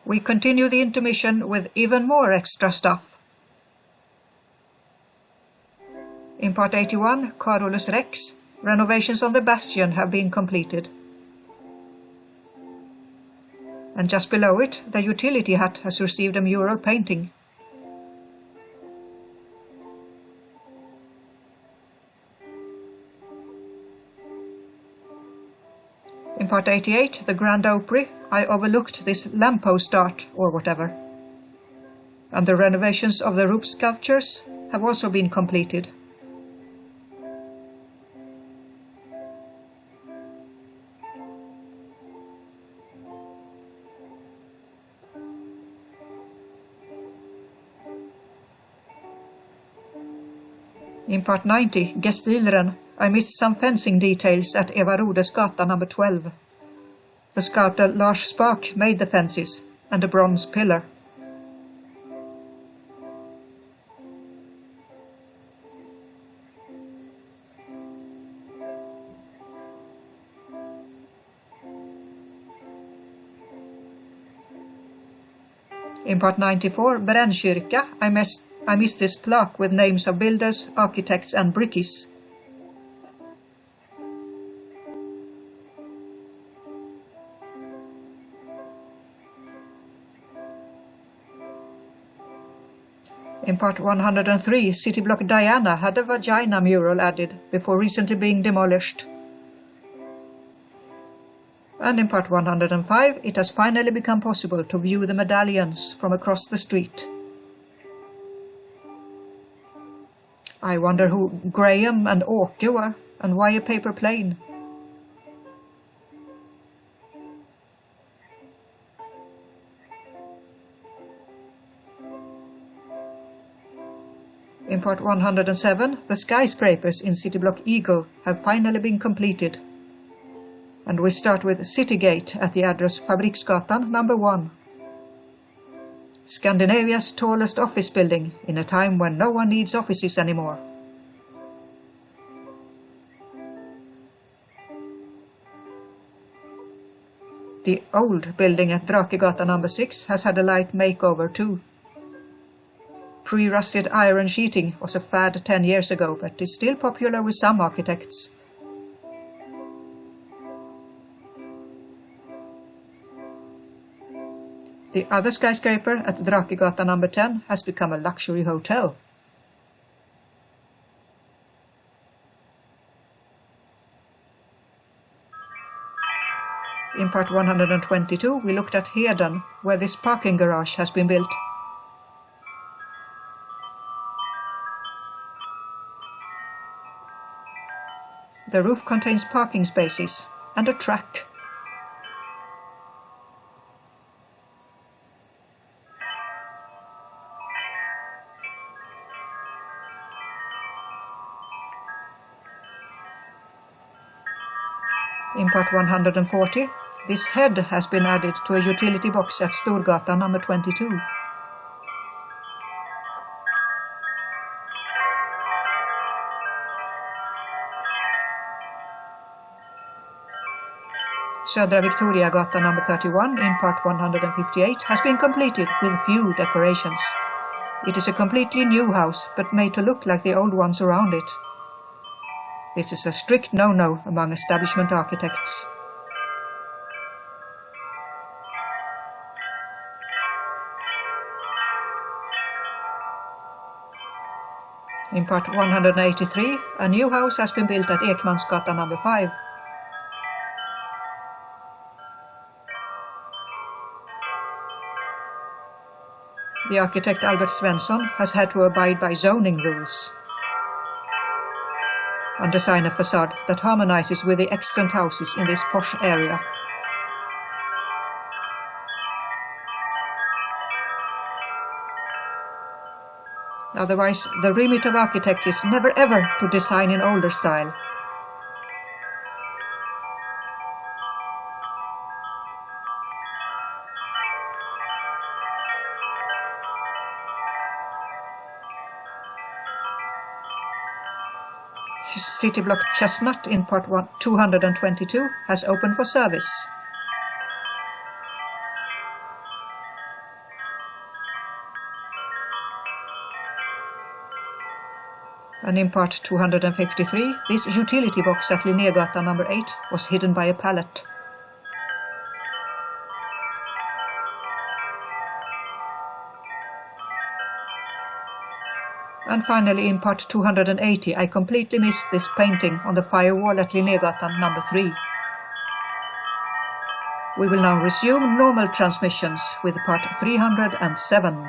we continue the intermission with even more extra stuff. In part 81, Carolus Rex, renovations on the bastion have been completed. And just below it, the utility hut has received a mural painting. In part 88, the Grand Opry, I overlooked this lamppost art or whatever. And the renovations of the roof sculptures have also been completed. In part 90, Gestilren, I missed some fencing details at Eva Rodhes gata number 12. The sculptor Lars Spaak made the fences and a bronze pillar. In part 94, Brännkyrka, I missed this plaque with names of builders, architects and brickies. In part 103, city block Diana had a vagina mural added before recently being demolished. And in part 105, it has finally become possible to view the medallions from across the street. I wonder who Graham and Åke were, and why a paper plane. In part 107, the skyscrapers in city block Eagle have finally been completed. And we start with City Gate at the address Fabriksgatan number 1. Scandinavia's tallest office building in a time when no one needs offices anymore. The old building at Drakegatan number 6 has had a light makeover too. Pre-rusted iron sheeting was a fad 10 years ago, but is still popular with some architects. The other skyscraper at Drakegatan number 10 has become a luxury hotel. In part 122 we looked at Heden, where this parking garage has been built. The roof contains parking spaces and a track. In part 140, this head has been added to a utility box at Storgatan number 22. Södra Victoriagatan number 31 in part 158 has been completed with few decorations. It is a completely new house, but made to look like the old ones around it. This is a strict no-no among establishment architects. In part 183, a new house has been built at Ekmansgatan number 5. The architect Albert Svensson has had to abide by zoning rules and design a facade that harmonizes with the extant houses in this posh area. Otherwise, the remit of architect is never ever to design in older style. City block Chestnut in part 222 has opened for service. And in part 253, this utility box at Linnégatan number 8 was hidden by a pallet. And finally, in part 280, I completely missed this painting on the firewall at Linnégatan number 3. We will now resume normal transmissions with part 307.